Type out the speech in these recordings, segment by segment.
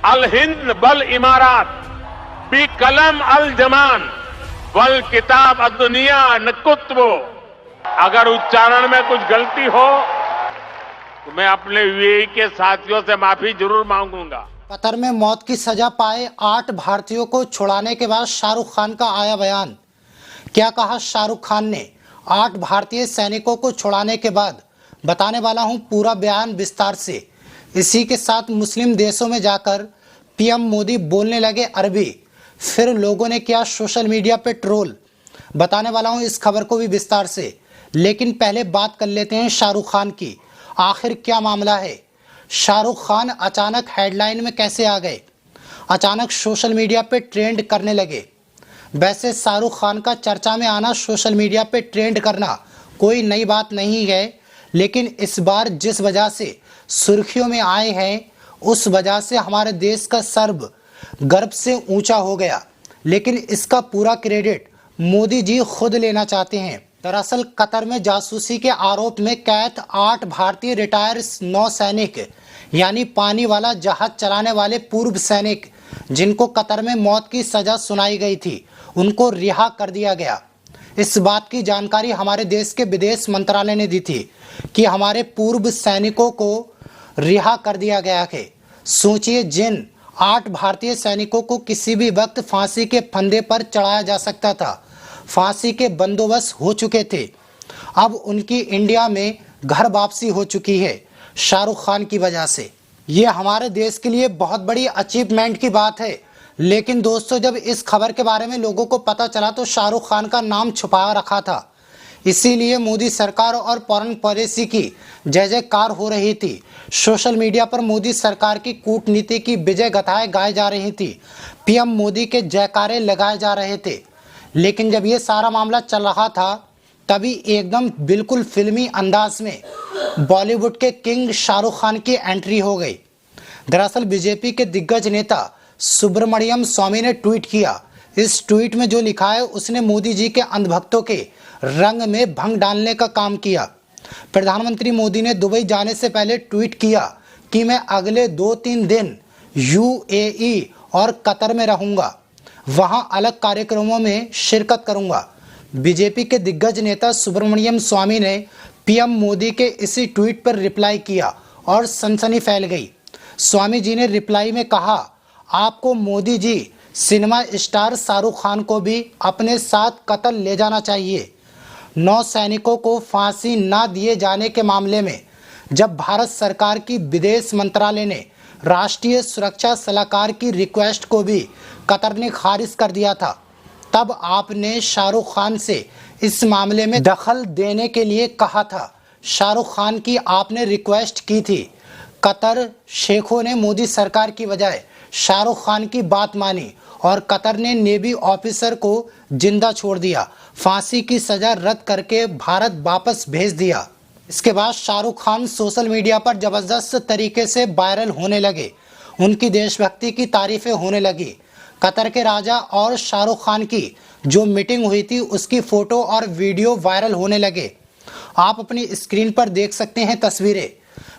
अल हिंद बल इमारात बी कलम अल जमान वल किताब दुनिया नकुत्बो। अगर उच्चारण में कुछ गलती हो तो मैं अपने यूएई के साथियों से माफी जरूर मांगूंगा। कतर में मौत की सजा पाए 8 भारतीयों को छुड़ाने के बाद शाहरुख खान का आया बयान। क्या कहा शाहरुख खान ने 8 भारतीय सैनिकों को छुड़ाने के बाद, बताने वाला हूं पूरा बयान विस्तार से। इसी के साथ मुस्लिम देशों में जाकर पीएम मोदी बोलने लगे अरबी, फिर लोगों ने किया सोशल मीडिया पे ट्रोल। बताने वाला हूं इस खबर को भी विस्तार से, लेकिन पहले बात कर लेते हैं शाहरुख खान की। आखिर क्या मामला है? शाहरुख खान अचानक हेडलाइन में कैसे आ गए? अचानक सोशल मीडिया पे ट्रेंड करने लगे। वैसे शाहरुख खान का चर्चा में आना, सोशल मीडिया पे ट्रेंड करना कोई नई बात नहीं है, लेकिन इस बार जिस वजह से सुर्खियों में आए हैं उस वजह से हमारे देश का सर्व गर्व से ऊंचा हो गया। लेकिन इसका पूरा क्रेडिट मोदी जी खुद लेना चाहते हैं। दरअसल कतर में जासूसी के आरोप में कैद 8 भारतीय रिटायर्ड नौसैनिक यानी पानी वाला जहाज चलाने वाले पूर्व सैनिक, जिनको कतर में मौत की सजा सुनाई गई थी, उनको रिहा कर दिया गया। इस बात की जानकारी हमारे देश के विदेश मंत्रालय ने दी थी कि हमारे पूर्व सैनिकों को रिहा कर दिया गया है। सोचिए, जिन 8 भारतीय सैनिकों को किसी भी वक्त फांसी के फंदे पर चढ़ाया जा सकता था, फांसी के बंदोबस्त हो चुके थे, अब उनकी इंडिया में घर वापसी हो चुकी है शाहरुख खान की वजह से। ये हमारे देश के लिए बहुत बड़ी अचीवमेंट की बात है। लेकिन दोस्तों, जब इस खबर के बारे में लोगों को पता चला तो शाहरुख खान का नाम छुपा रखा था। इसीलिए मोदी सरकार और फॉरेन पॉलिसी की जय जयकार हो रही थी। सोशल मीडिया पर मोदी सरकार की कूटनीति की विजय गाथाएं गाई जा रही थी, पीएम मोदी के जयकारे लगाए जा रहे थे। लेकिन जब ये सारा मामला चल रहा था, तभी एकदम बिल्कुल फिल्मी अंदाज में बॉलीवुड के किंग शाहरुख खान की एंट्री हो गई। दरअसल बीजेपी के दिग्गज नेता सुब्रमण्यम स्वामी ने ट्वीट किया। इस ट्वीट में जो लिखा है, उसने मोदी जी के अंधभक्तों के रंग में भंग डालने का काम किया। प्रधानमंत्री मोदी ने दुबई जाने से पहले ट्वीट किया कि मैं अगले 2-3 दिन यूएई और कतर में रहूंगा, वहां अलग कार्यक्रमों में शिरकत करूंगा। बीजेपी के दिग्गज नेता सुब्रमण्यम स्वामी ने पीएम मोदी के इसी ट्वीट पर रिप्लाई किया और सनसनी फैल गई। स्वामी जी ने रिप्लाई में कहा, आपको मोदी जी सिनेमा स्टार शाहरुख खान को भी अपने साथ कतर ले जाना चाहिए। 9 सैनिकों को फांसी ना दिए जाने के मामले में जब भारत सरकार की विदेश मंत्रालय ने राष्ट्रीय सुरक्षा सलाहकार की रिक्वेस्ट को भी कतर ने खारिज कर दिया था, तब आपने शाहरुख खान से इस मामले में दखल देने के लिए कहा था। शाहरुख खान की आपने रिक्वेस्ट की थी। कतर शेखों ने मोदी सरकार की बजाय शाहरुख खान की बात मानी और कतर ने नेवी ऑफिसर को जिंदा छोड़ दिया, फांसी की सजा रद्द करके भारत वापस भेज दिया। इसके बाद शाहरुख खान सोशल मीडिया पर जबरदस्त तरीके से वायरल होने लगे। उनकी देशभक्ति की तारीफें होने लगी। कतर के राजा और शाहरुख खान की जो मीटिंग हुई थी, उसकी फोटो और वीडियो वायरल होने लगे। आप अपनी स्क्रीन पर देख सकते हैं तस्वीरें।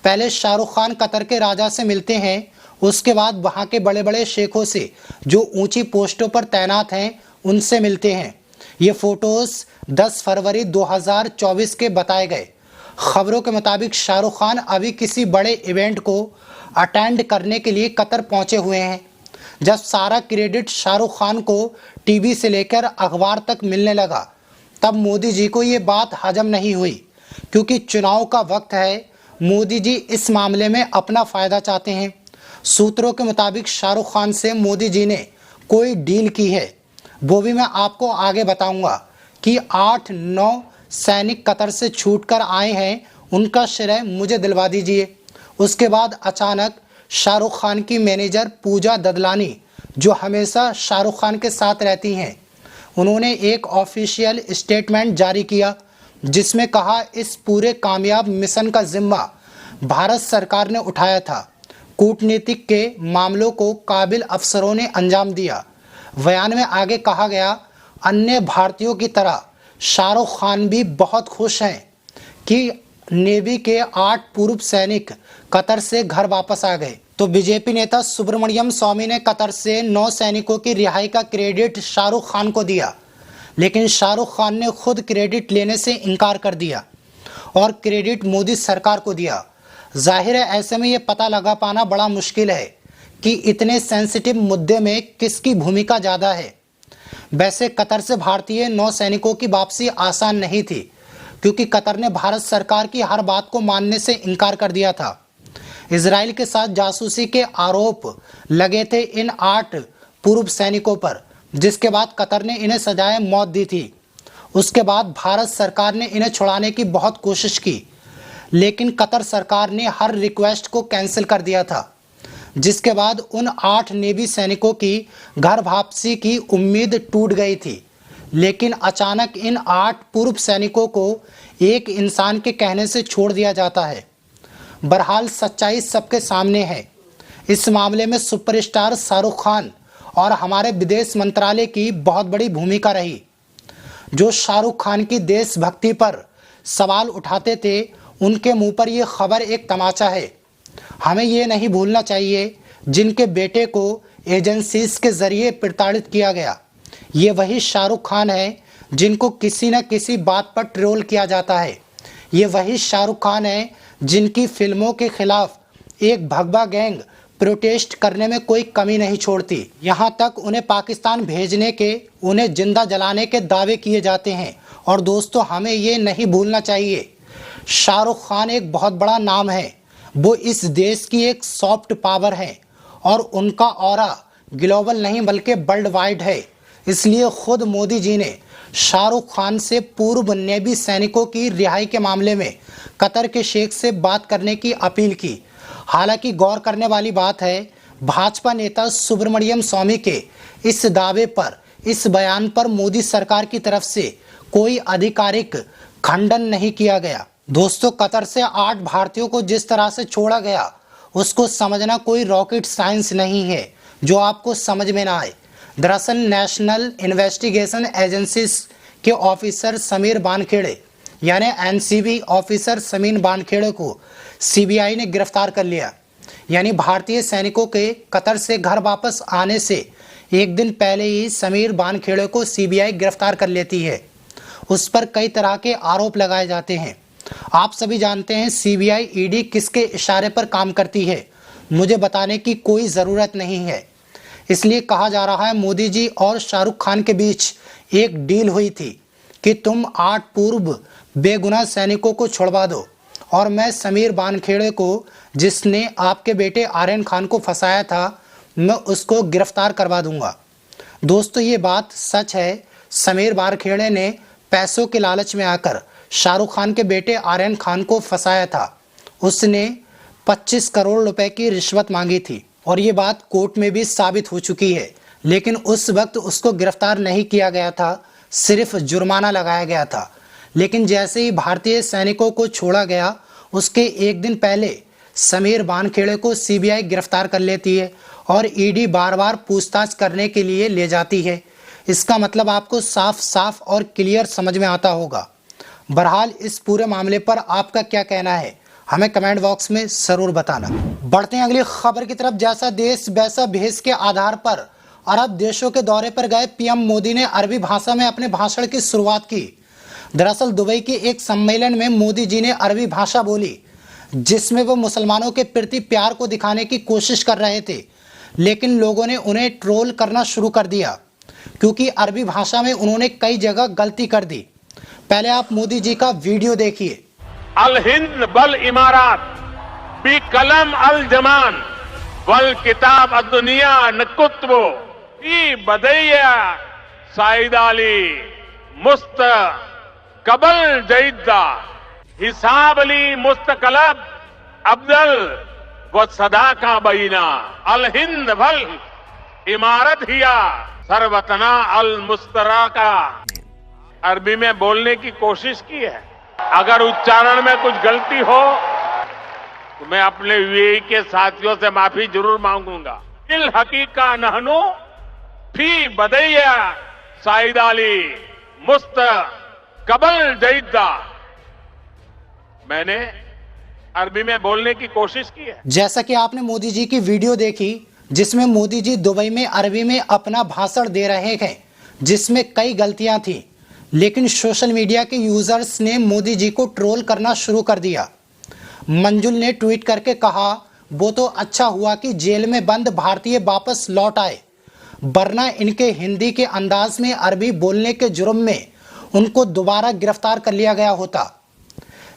पहले शाहरुख खान कतर के राजा से मिलते हैं, उसके बाद वहां के बड़े बड़े शेखों से जो ऊंची पोस्टों पर तैनात हैं उनसे मिलते हैं। ये फोटोज 10 फरवरी 2024 के बताए गए। खबरों के मुताबिक शाहरुख खान अभी किसी बड़े इवेंट को अटेंड करने के लिए कतर पहुंचे हुए हैं। जब सारा क्रेडिट शाहरुख खान को टीवी से लेकर अखबार तक मिलने लगा, तब मोदी जी को ये बात हजम नहीं हुई। क्योंकि चुनाव का वक्त है, मोदी जी इस मामले में अपना फायदा चाहते हैं। सूत्रों के मुताबिक शाहरुख खान से मोदी जी ने कोई डील की है, वो भी मैं आपको आगे बताऊंगा कि 8-9 सैनिक कतर से छूटकर आए हैं, उनका श्रेय मुझे दिलवा दीजिए। उसके बाद अचानक शाहरुख खान की मैनेजर पूजा ददलानी, जो हमेशा शाहरुख खान के साथ रहती हैं, उन्होंने एक ऑफिशियल स्टेटमेंट जारी किया जिसमें कहा इस पूरे कामयाब मिशन का जिम्मा भारत सरकार ने उठाया था। कूटनीतिक के मामलों को काबिल अफसरों ने अंजाम दिया। बयान में आगे कहा गया, अन्य भारतीयों की तरह शाहरुख खान भी बहुत खुश हैं कि नेवी के 8 पूर्व सैनिक कतर से घर वापस आ गए। तो बीजेपी नेता सुब्रमण्यम स्वामी ने कतर से 9 सैनिकों की रिहाई का क्रेडिट शाहरुख खान को दिया, लेकिन शाहरुख खान ने खुद क्रेडिट लेने से इनकार कर दिया और क्रेडिट मोदी सरकार को दिया। जाहिर है ऐसे में ये पता लगा पाना बड़ा मुश्किल है कि इतने सेंसिटिव मुद्दे में किसकी भूमिका ज़्यादा है। वैसे कतर से भारतीय 9 सैनिकों की वापसी आसान नहीं थी, क्योंकि कतर ने भारत सरकार की हर बात को मानने से इनकार कर दिया था। इजराइल के साथ जासूसी के आरोप लगे थे इन 8 पूर्व सैनिकों पर, जिसके बाद कतर ने इन्हें सजाए मौत दी थी। उसके बाद भारत सरकार ने इन्हें छुड़ाने की बहुत कोशिश की, लेकिन कतर सरकार ने हर रिक्वेस्ट को कैंसिल कर दिया था, जिसके बाद उन 8 नेवी सैनिकों की घर वापसी की उम्मीद टूट गई थी। लेकिन अचानक इन 8 पूर्व सैनिकों को एक इंसान के कहने से छोड़ दिया जाता है। बहरहाल सच्चाई सबके सामने है। इस मामले में सुपरस्टार शाहरुख खान और हमारे विदेश मंत्रालय की बहुत बड़ी भूमिका रही। जो शाहरुख खान की देशभक्ति पर सवाल उठाते थे, उनके मुंह पर यह खबर एक तमाचा है। हमें ये नहीं भूलना चाहिए जिनके बेटे को एजेंसीज के जरिए प्रताड़ित किया गया, ये वही शाहरुख खान है जिनको किसी न किसी बात पर ट्रोल किया जाता है। ये वही शाहरुख खान है जिनकी फिल्मों के खिलाफ एक भगवा गैंग प्रोटेस्ट करने में कोई कमी नहीं छोड़ती। यहाँ तक उन्हें पाकिस्तान भेजने के, उन्हें जिंदा जलाने के दावे किए जाते हैं। और दोस्तों, हमें ये नहीं भूलना चाहिए, शाहरुख खान एक बहुत बड़ा नाम है। वो इस देश की एक सॉफ्ट पावर है और उनका ऑरा ग्लोबल नहीं बल्कि वर्ल्ड वाइड है। इसलिए खुद मोदी जी ने शाहरुख खान से पूर्व नेवी सैनिकों की रिहाई के मामले में कतर के शेख से बात करने की अपील की। हालांकि गौर करने वाली बात है, भाजपा नेता सुब्रमण्यम स्वामी के इस दावे पर, इस बयान पर मोदी सरकार की तरफ से कोई आधिकारिक खंडन नहीं किया गया। दोस्तों, कतर से 8 भारतीयों को जिस तरह से छोड़ा गया, उसको समझना कोई रॉकेट साइंस नहीं है जो आपको समझ में ना आए। दरअसल नेशनल इन्वेस्टिगेशन एजेंसी के ऑफिसर समीर वानखेड़े यानी एनसीबी ऑफिसर समीर वानखेड़े को सीबीआई ने गिरफ्तार कर लिया। यानी भारतीय सैनिकों के कतर से घर वापस आने से एक दिन पहले ही समीर वानखेड़े को सीबीआई गिरफ्तार कर लेती है। उस पर कई तरह के आरोप लगाए जाते हैं। आप सभी जानते हैं सीबीआई ईडी किसके इशारे पर काम करती है, मुझे बताने की कोई ज़रूरत नहीं है। इसलिए कहा जा रहा है मोदी जी और शाहरुख खान के बीच एक डील हुई थी कि तुम 8 पूर्व बेगुनाह सैनिकों को छुड़वा दो और मैं समीर वानखेड़े को, जिसने आपके बेटे आर्यन खान को फंसाया था, मैं उसको गिरफ्तार करवा दूंगा। दोस्तों, ये बात सच है। समीर वानखेड़े ने पैसों के लालच में आकर शाहरुख खान के बेटे आर्यन खान को फंसाया था। उसने 25 करोड़ रुपए की रिश्वत मांगी थी और ये बात कोर्ट में भी साबित हो चुकी है। लेकिन उस वक्त उसको गिरफ्तार नहीं किया गया था, सिर्फ जुर्माना लगाया गया था। लेकिन जैसे ही भारतीय सैनिकों को छोड़ा गया, उसके एक दिन पहले समीर वानखेड़े को सीबीआई गिरफ्तार कर लेती है और ईडी बार बार पूछताछ करने के लिए ले जाती है। इसका मतलब आपको साफ साफ और क्लियर समझ में आता होगा। बहरहाल इस पूरे मामले पर आपका क्या कहना है, हमें कमेंट बॉक्स में जरूर बताना। बढ़ते हैं अगली खबर की तरफ। जैसा देश वैसा भेष के आधार पर अरब देशों के दौरे पर गए पीएम मोदी ने अरबी भाषा में अपने भाषण की शुरुआत की। दरअसल दुबई के एक सम्मेलन में मोदी जी ने अरबी भाषा बोली, जिसमें वो मुसलमानों के प्रति प्यार को दिखाने की कोशिश कर रहे थे। लेकिन लोगों ने उन्हें ट्रोल करना शुरू कर दिया, क्योंकि अरबी भाषा में उन्होंने कई जगह गलती कर दी। पहले आप मोदी जी का वीडियो देखिए। अल हिंद बल इमारात बी कलम अल जमान वल किताब अद्दुनिया नकुत्बो ई बदैया साइद अली मुस्त कबल जईदा हिसाब अली मुस्तकलब अब्दल व सदा का बीना अल हिंद बल इमारत हिया सरवतना अल मुस्तरा का। अरबी में बोलने की कोशिश की है। अगर उच्चारण में कुछ गलती हो तो मैं अपने यूएई के साथियों से माफी जरूर मांगूंगा। इल हकीका नहनो फी बदैया साइद अली मुस्त कबल जईदा। मैंने अरबी में बोलने की कोशिश की है। जैसा कि आपने मोदी जी की वीडियो देखी जिसमें मोदी जी दुबई में अरबी में अपना भाषण दे रहे हैं, जिसमें कई गलतियां थी, लेकिन सोशल मीडिया के यूजर्स ने मोदी जी को ट्रोल करना शुरू कर दिया। मंजुल ने ट्वीट करके कहा, वो तो अच्छा हुआ कि जेल में बंद भारतीय वापस लौट आए, वरना इनके हिंदी के अंदाज में अरबी बोलने के जुर्म में उनको दोबारा गिरफ्तार कर लिया गया होता।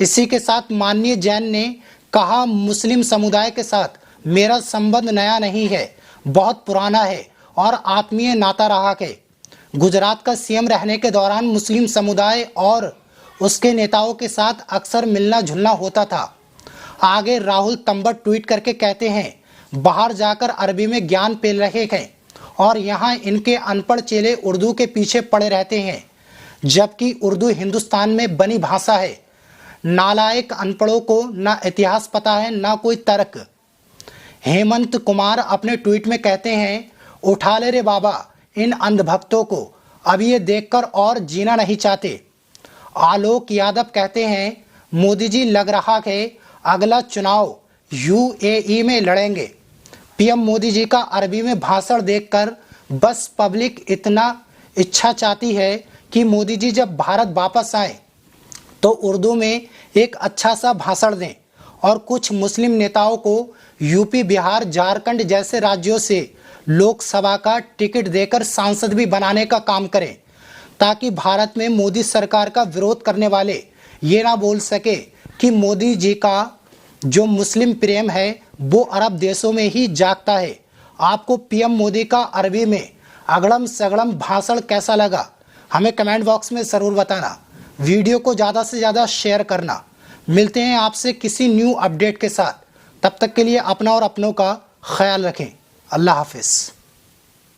इसी के साथ माननीय जैन ने कहा, मुस्लिम समुदाय के साथ मेरा संबंध नया नहीं है, बहुत पुराना है और आत्मीय नाता रहा है। गुजरात का सीएम रहने के दौरान मुस्लिम समुदाय और उसके नेताओं के साथ अक्सर मिलना जुलना होता था। आगे राहुल तंबर ट्वीट करके कहते हैं, बाहर जाकर अरबी में ज्ञान पेल रहे हैं और यहाँ इनके अनपढ़ चेले उर्दू के पीछे पड़े रहते हैं, जबकि उर्दू हिंदुस्तान में बनी भाषा है। नालायक अनपढ़ों को ना इतिहास पता है ना कोई तर्क। हेमंत कुमार अपने ट्वीट में कहते हैं, उठा ले रे बाबा इन अंधभक्तों को, अब ये देखकर और जीना नहीं चाहते। आलोक यादव कहते हैं, मोदी जी लग रहा है अगला चुनाव यूएई में लड़ेंगे। पीएम मोदी जी का अरबी में भाषण देखकर बस पब्लिक इतना इच्छा चाहती है कि मोदी जी जब भारत वापस आए तो उर्दू में एक अच्छा सा भाषण दें और कुछ मुस्लिम नेताओं को यूपी, बिहार, झारखंड जैसे राज्यों से लोकसभा का टिकट देकर सांसद भी बनाने का काम करें, ताकि भारत में मोदी सरकार का विरोध करने वाले ये ना बोल सके कि मोदी जी का जो मुस्लिम प्रेम है वो अरब देशों में ही जागता है। आपको पीएम मोदी का अरबी में अगड़म सगड़म भाषण कैसा लगा, हमें कमेंट बॉक्स में ज़रूर बताना। वीडियो को ज़्यादा से ज़्यादा शेयर करना। मिलते हैं आपसे किसी न्यू अपडेट के साथ, तब तक के लिए अपना और अपनों का ख्याल रखें। अल्लाह हाफिज़।